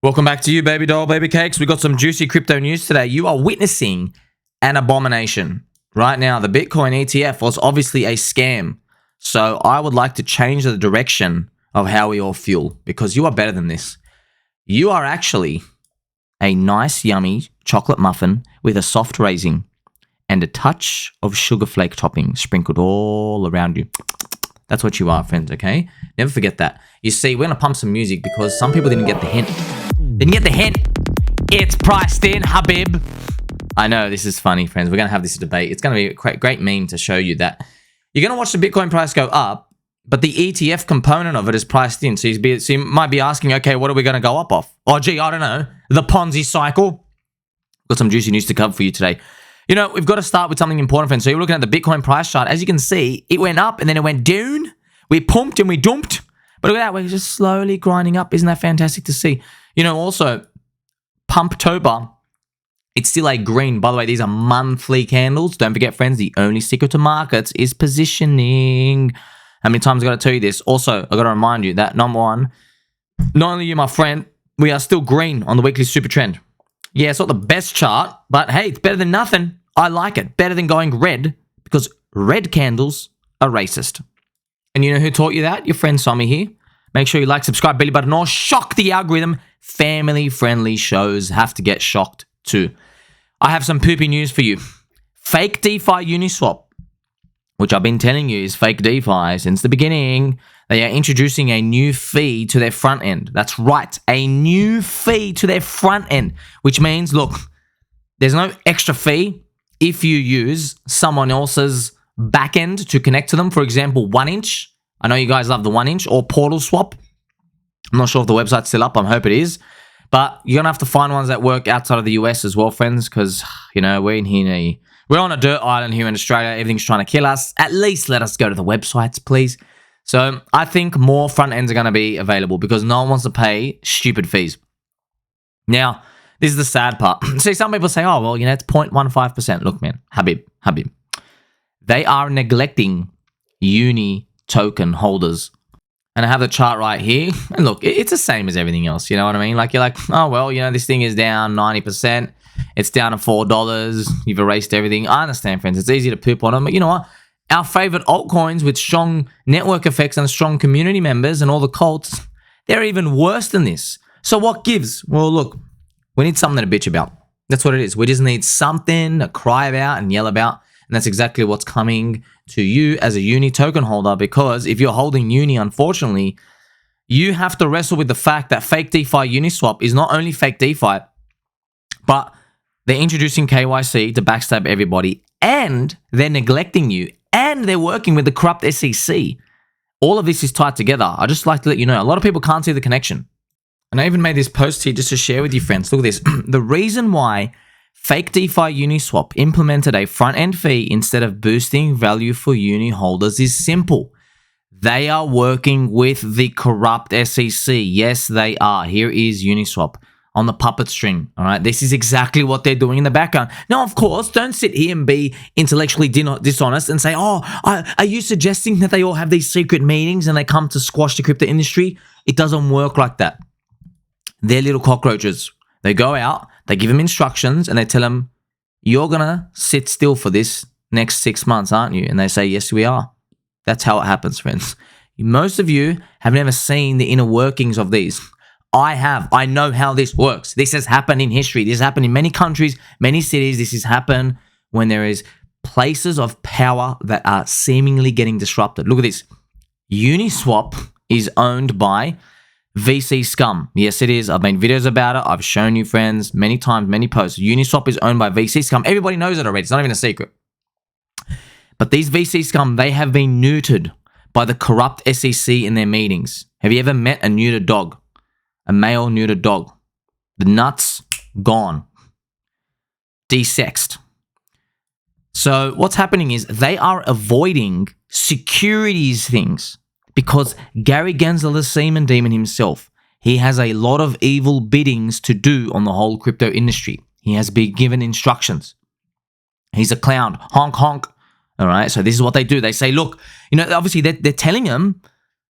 Welcome back to you, baby doll, baby cakes. We got some juicy crypto news today. You are witnessing an abomination. Right now, the Bitcoin ETF was obviously a scam. So I would like to change the direction of how we all feel because you are better than this. You are actually a nice, yummy chocolate muffin with a soft raising and a touch of sugar flake topping sprinkled all around you. That's what you are, friends, okay? Never forget that. You see, we're going to pump some music because some people didn't get the hint. Didn't get the hint. It's priced in, Habib. I know, this is funny, friends. We're going to have this debate. It's going to be a great meme to show you that you're going to watch the Bitcoin price go up, but the ETF component of it is priced in. So you might be asking, okay, what are we going to go up off? Oh, gee, I don't know. The Ponzi cycle. Got some juicy news to cover for you today. You know, we've got to start with something important, friends. So you're looking at the Bitcoin price chart. As you can see, it went up and then it went down. We pumped and we dumped. But look at that. We're just slowly grinding up. Isn't that fantastic to see? You know, also, Pumptober, it's still a green. By the way, these are monthly candles. Don't forget, friends, the only secret to markets is positioning. How many times I got to tell you this? Also, I got to remind you that, number one, not only you, my friend, we are still green on the weekly super trend. Yeah, it's not the best chart, but hey, it's better than nothing. I like it. Better than going red because red candles are racist. And you know who taught you that? Your friend Somi here. Make sure you like, subscribe, belly button, or shock the algorithm. Family-friendly shows have to get shocked too. I have some poopy news for you. Fake DeFi Uniswap, which I've been telling you is fake DeFi since the beginning. They are introducing a new fee to their front end. That's right, a new fee to their front end, which means, look, there's no extra fee if you use someone else's back end to connect to them. For example, 1inch. I know you guys love the 1inch or Portal Swap. I'm not sure if the website's still up. I hope it is. But you're going to have to find ones that work outside of the US as well, friends, because, you know, we're on a dirt island here in Australia. Everything's trying to kill us. At least let us go to the websites, please. So I think more front ends are going to be available because no one wants to pay stupid fees. Now, this is the sad part. See, some people say, oh, well, you know, it's 0.15%. Look, man, Habib. They are neglecting UNI Token holders. And I have the chart right here. And look, it's the same as everything else. You know what I mean? Like, you're like, oh, well, you know, this thing is down 90%. It's down to $4. You've erased everything. I understand, friends. It's easy to poop on them. But you know what? Our favorite altcoins with strong network effects and strong community members and all the cults, they're even worse than this. So what gives? Well, look, we need something to bitch about. That's what it is. We just need something to cry about and yell about. And that's exactly what's coming to you as a UNI token holder, because if you're holding UNI, unfortunately, you have to wrestle with the fact that Fake DeFi Uniswap is not only fake DeFi, but they're introducing KYC to backstab everybody, and they're neglecting you, and they're working with the corrupt SEC. All of this is tied together. I just like to let you know, a lot of people can't see the connection. And I even made this post here just to share with you, friends. Look at this. The reason why Fake DeFi Uniswap implemented a front-end fee instead of boosting value for UNI holders is simple. They are working with the corrupt SEC. Yes, they are. Here is Uniswap on the puppet string. All right, this is exactly what they're doing in the background. Now, of course, don't sit here and be intellectually dishonest and say, oh, are you suggesting that they all have these secret meetings and they come to squash the crypto industry? It doesn't work like that. They're little cockroaches. They go out, they give them instructions, and they tell them, you're going to sit still for this next 6 months, aren't you? And they say, yes, we are. That's how it happens, friends. Most of you have never seen the inner workings of these. I have. I know how this works. This has happened in history. This has happened in many countries, many cities. This has happened when there is places of power that are seemingly getting disrupted. Look at this. Uniswap is owned by VC scum. Yes, it is. I've made videos about it. I've shown you, friends, many times, many posts. Uniswap is owned by VC scum. Everybody knows it already. It's not even a secret. But these VC scum, they have been neutered by the corrupt SEC in their meetings. Have you ever met a neutered dog? A male neutered dog? The nuts, gone. Desexed. So what's happening is they are avoiding securities things. Because Gary Gensler, the semen demon himself, he has a lot of evil biddings to do on the whole crypto industry. He has been given instructions. He's a clown. Honk, honk. All right, so this is what they do. They say, look, you know, obviously they're telling him,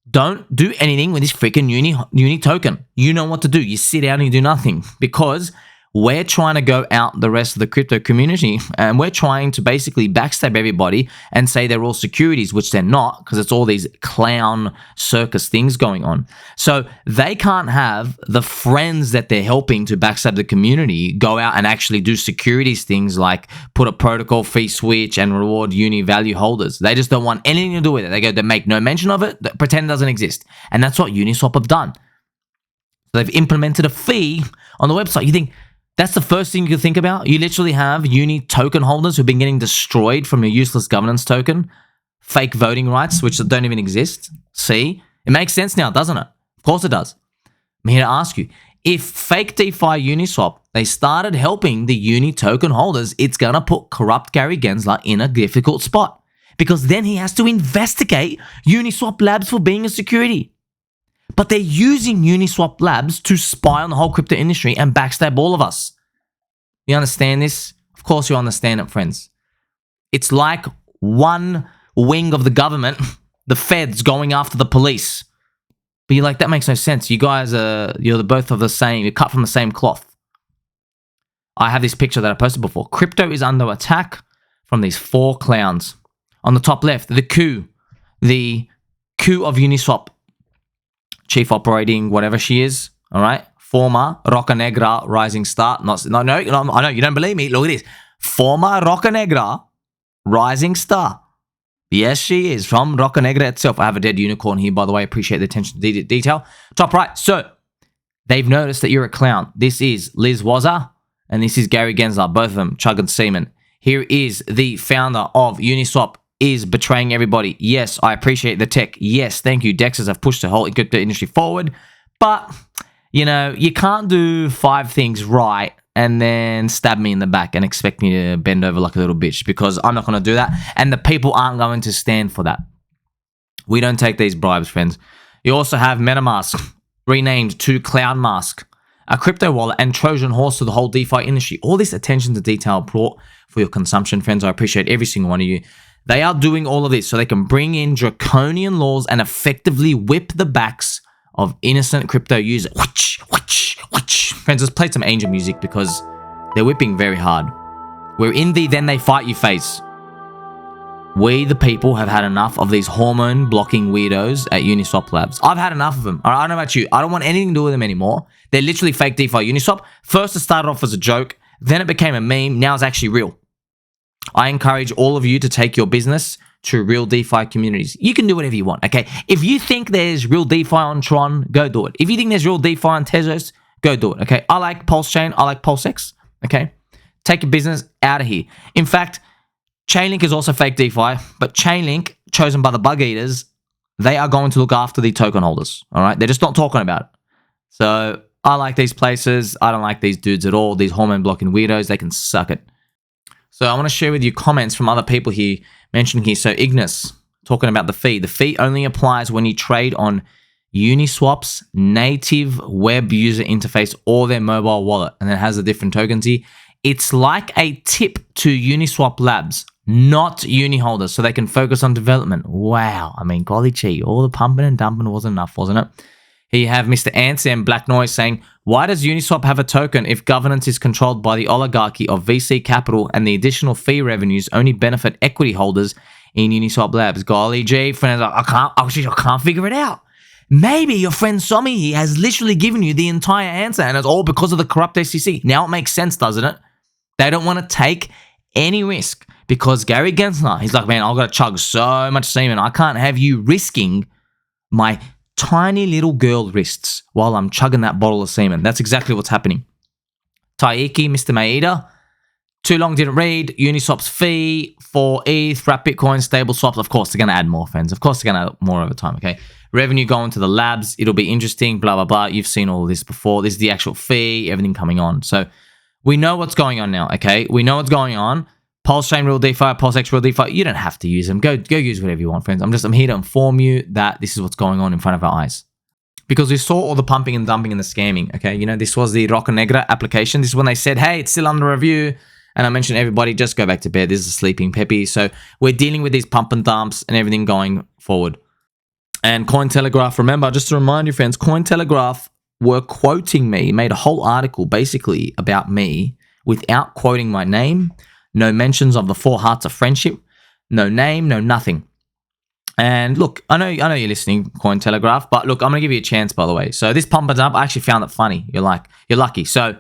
don't do anything with this freaking uni token. You know what to do. You sit down and you do nothing, because we're trying to go out the rest of the crypto community, and we're trying to basically backstab everybody and say they're all securities, which they're not, because it's all these clown circus things going on. So they can't have the friends that they're helping to backstab the community go out and actually do securities things like put a protocol fee switch and reward uni value holders. They just don't want anything to do with it. They make no mention of it, pretend it doesn't exist. And that's what Uniswap have done. So they've implemented a fee on the website. You think that's the first thing you can think about? You literally have uni token holders who've been getting destroyed from a useless governance token, fake voting rights, which don't even exist. See? It makes sense now, doesn't it? Of course it does. I'm here to ask you, if Fake DeFi Uniswap, they started helping the uni token holders, it's going to put corrupt Gary Gensler in a difficult spot, because then he has to investigate Uniswap Labs for being a security. But they're using Uniswap Labs to spy on the whole crypto industry and backstab all of us. You understand this? Of course you understand it, friends. It's like one wing of the government, the feds, going after the police. But you're like, that makes no sense. You guys you're both of the same, you're cut from the same cloth. I have this picture that I posted before. Crypto is under attack from these 4 clowns. On the top left, the coup of Uniswap. Chief operating, whatever she is, all right? Former Roca Negra rising star. No, I know you don't believe me. Look at this. Former Roca Negra rising star. Yes, she is from Roca Negra itself. I have a dead unicorn here, by the way. Appreciate the attention to detail. Top right. So, they've noticed that you're a clown. This is Liz Wazza, and this is Gary Gensler, both of them chugging semen. Here is the founder of Uniswap, is betraying everybody. Yes, I appreciate the tech. Yes, thank you. DEXs have pushed the whole crypto industry forward. But, you know, you can't do 5 things right and then stab me in the back and expect me to bend over like a little bitch, because I'm not going to do that. And the people aren't going to stand for that. We don't take these bribes, friends. You also have MetaMask, renamed to Cloud Mask, a crypto wallet and Trojan horse to the whole DeFi industry. All this attention to detail brought for your consumption, friends. I appreciate every single one of you. They are doing all of this so they can bring in draconian laws and effectively whip the backs of innocent crypto users. Friends, let's play some angel music, because they're whipping very hard. We're in the then they fight you phase. We, the people, have had enough of these hormone-blocking weirdos at Uniswap Labs. I've had enough of them. I don't know about you. I don't want anything to do with them anymore. They're literally fake DeFi Uniswap. First, it started off as a joke. Then it became a meme. Now it's actually real. I encourage all of you to take your business to real DeFi communities. You can do whatever you want, okay? If you think there's real DeFi on Tron, go do it. If you think there's real DeFi on Tezos, go do it, okay? I like Pulse Chain. I like PulseX, okay? Take your business out of here. In fact, Chainlink is also fake DeFi, but Chainlink, chosen by the bug eaters, they are going to look after the token holders, all right? They're just not talking about it. So I like these places. I don't like these dudes at all. These hormone-blocking weirdos, they can suck it. So I want to share with you comments from other people here, mentioning here. So Ignis, talking about the fee. The fee only applies when you trade on Uniswap's native web user interface or their mobile wallet. And it has the different tokens here. It's like a tip to Uniswap Labs, not uni holders, so they can focus on development. Wow. I mean, golly gee, all the pumping and dumping wasn't enough, wasn't it? Here you have Mr. Ansem Black Noise saying, why does Uniswap have a token if governance is controlled by the oligarchy of VC capital and the additional fee revenues only benefit equity holders in Uniswap Labs? Golly gee, friends, I can't figure it out. Maybe your friend Somi here has literally given you the entire answer, and it's all because of the corrupt SEC. Now it makes sense, doesn't it? They don't want to take any risk, because Gary Gensler, he's like, man, I've got to chug so much semen. I can't have you risking my tiny little girl wrists while I'm chugging that bottle of semen. That's exactly what's happening. Taiki, Mr. Maeda, too long didn't read. Uniswap's fee for ETH, wrap Bitcoin, stable swaps. Of course, they're going to add more, friends. Of course, they're going to add more over time, okay? Revenue going to the labs. It'll be interesting, blah, blah, blah. You've seen all of this before. This is the actual fee, everything coming on. So we know what's going on now, okay? We know what's going on. Pulse Chain Real DeFi, PulseX Real DeFi. You don't have to use them. Go use whatever you want, friends. I'm here to inform you that this is what's going on in front of our eyes. Because we saw all the pumping and dumping and the scamming, okay? You know, this was the Roca Negra application. This is when they said, hey, it's still under review. And I mentioned everybody, just go back to bed. This is a sleeping Peppy. So we're dealing with these pump and dumps and everything going forward. And Cointelegraph, remember, just to remind you, friends, Cointelegraph were quoting me, made a whole article basically about me without quoting my name, no mentions of the 4 hearts of friendship, no name, no nothing. And look, I know you're listening, Cointelegraph, but look, I'm gonna give you a chance, by the way. So this pump and dump, I actually found it funny. You're lucky. So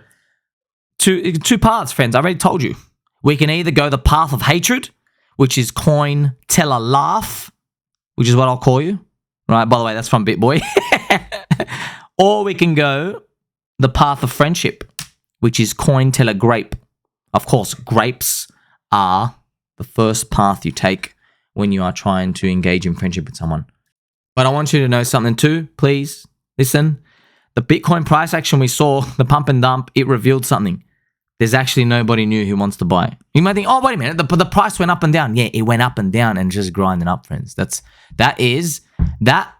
two paths, friends. I already told you. We can either go the path of hatred, which is CointeleLAUGH, which is what I'll call you. Right, by the way, that's from BitBoy. Or we can go the path of friendship, which is CointeleGRAPE. Of course, grapes are the first path you take when you are trying to engage in friendship with someone. But I want you to know something too, please. Listen, the Bitcoin price action we saw, the pump and dump, it revealed something. There's actually nobody new who wants to buy. You might think, oh, wait a minute, the price went up and down. Yeah, it went up and down and just grinding up, friends. That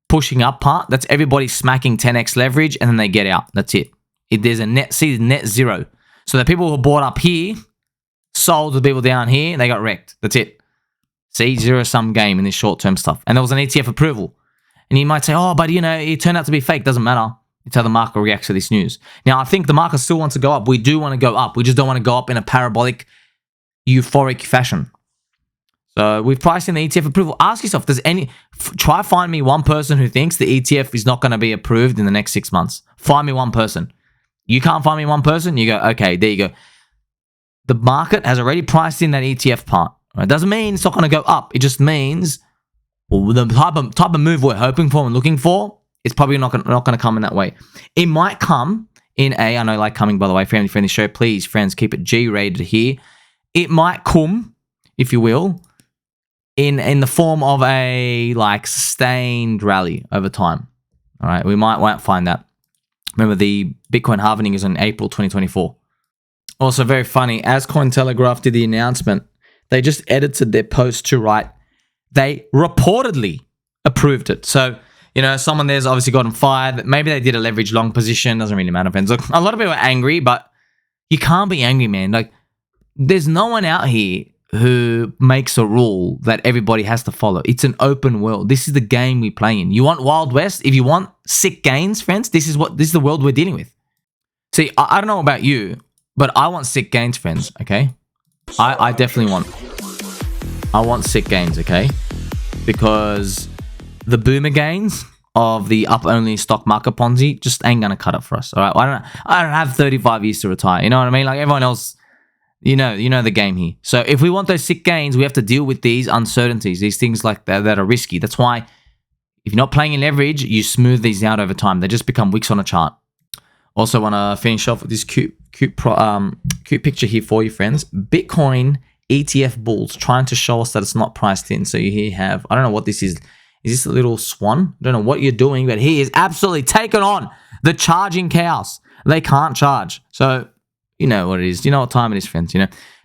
pushing up part, that's everybody smacking 10x leverage and then they get out. That's it. There's a net zero. So the people who bought up here sold to the people down here, they got wrecked. That's it. See, zero-sum game in this short-term stuff. And there was an ETF approval. And you might say, oh, but it turned out to be fake. Doesn't matter. It's how the market reacts to this news. Now, I think the market still wants to go up. We do want to go up. We just don't want to go up in a parabolic, euphoric fashion. So we've priced in the ETF approval. Ask yourself, try find me one person who thinks the ETF is not going to be approved in the next 6 months. Find me one person. You can't find me one person? You go, okay, there you go. The market has already priced in that ETF part. It doesn't mean it's not going to go up. It just means the type of move we're hoping for and looking for, it's probably not going to come in that way. It might come in I know like coming, by the way, family-friendly show. Please, friends, keep it G-rated here. It might come, if you will, in the form of a sustained rally over time. All right, we might find that. Remember, the Bitcoin halving is in April 2024. Also, very funny, as Cointelegraph did the announcement, they just edited their post to write, they reportedly approved it. So, someone there's obviously gotten fired. Maybe they did a leverage long position. Doesn't really matter, friends. Look, a lot of people are angry, but you can't be angry, man. There's no one out here who makes a rule that everybody has to follow. It's an open world. This is the game we play in. You want Wild West? If you want Sick Gainz, friends, this is the world we're dealing with. See, I don't know about you, but I want Sick Gainz, friends, okay? I definitely want Sick Gainz, okay? Because the boomer gains of the up-only stock market Ponzi just ain't gonna cut it for us, all right? I don't have 35 years to retire, you know what I mean? Like everyone else, you know the game here. So if we want those sick gains, we have to deal with these uncertainties, these things like that are risky. That's why if you're not playing in leverage, you smooth these out over time. They just become wicks on a chart. Also want to finish off with this cute picture here for you, friends. Bitcoin ETF bulls trying to show us that it's not priced in. So you here have, I don't know what this is. Is this a little swan? I don't know what you're doing, but he is absolutely taken on the charging cows. They can't charge. So you know what it is. You know what time it is, friends.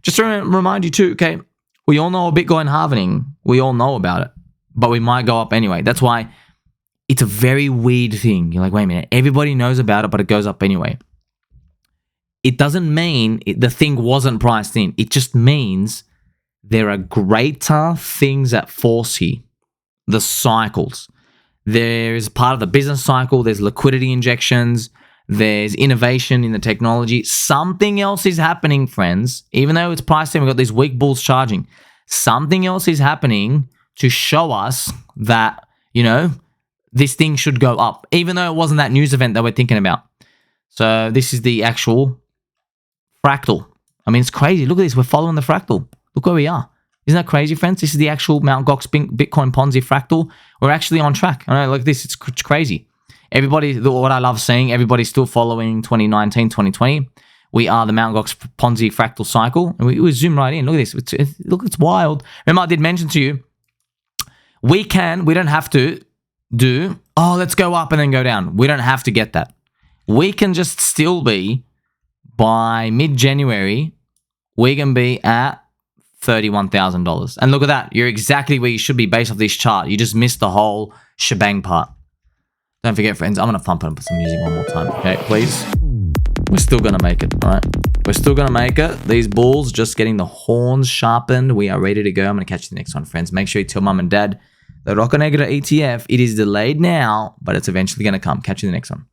Just to remind you too, okay, we all know Bitcoin halving. We all know about it, but we might go up anyway. That's why it's a very weird thing. You're like, wait a minute, everybody knows about it, but it goes up anyway. It doesn't mean the thing wasn't priced in. It just means there are greater things at force here. The cycles. There is part of the business cycle. There's liquidity injections. There's innovation in the technology. Something else is happening, friends. Even though it's priced in, we've got these weak bulls charging. Something else is happening to show us that, this thing should go up, even though it wasn't that news event that we're thinking about. So this is the actual fractal. I mean, it's crazy. Look at this. We're following the fractal. Look where we are. Isn't that crazy, friends? This is the actual Mt. Gox Bitcoin Ponzi fractal. We're actually on track. I know, look at this. It's crazy. Everybody, what I love seeing, everybody's still following 2019, 2020. We are the Mt. Gox Ponzi fractal cycle. And we zoom right in. Look at this. It's wild. Remember, I did mention to you, we don't have to do, let's go up and then go down. We don't have to get that. We can just still be, by mid-January, we can be at $31,000. And look at that. You're exactly where you should be based off this chart. You just missed the whole shebang part. Don't forget, friends, I'm going to thump it and put some music one more time. Okay, please. We're still going to make it, all right? We're still going to make it. These bulls just getting the horns sharpened. We are ready to go. I'm going to catch you the next one, friends. Make sure you tell mum and dad The Rocco Negro ETF, it is delayed now, but it's eventually going to come. Catch you in the next one.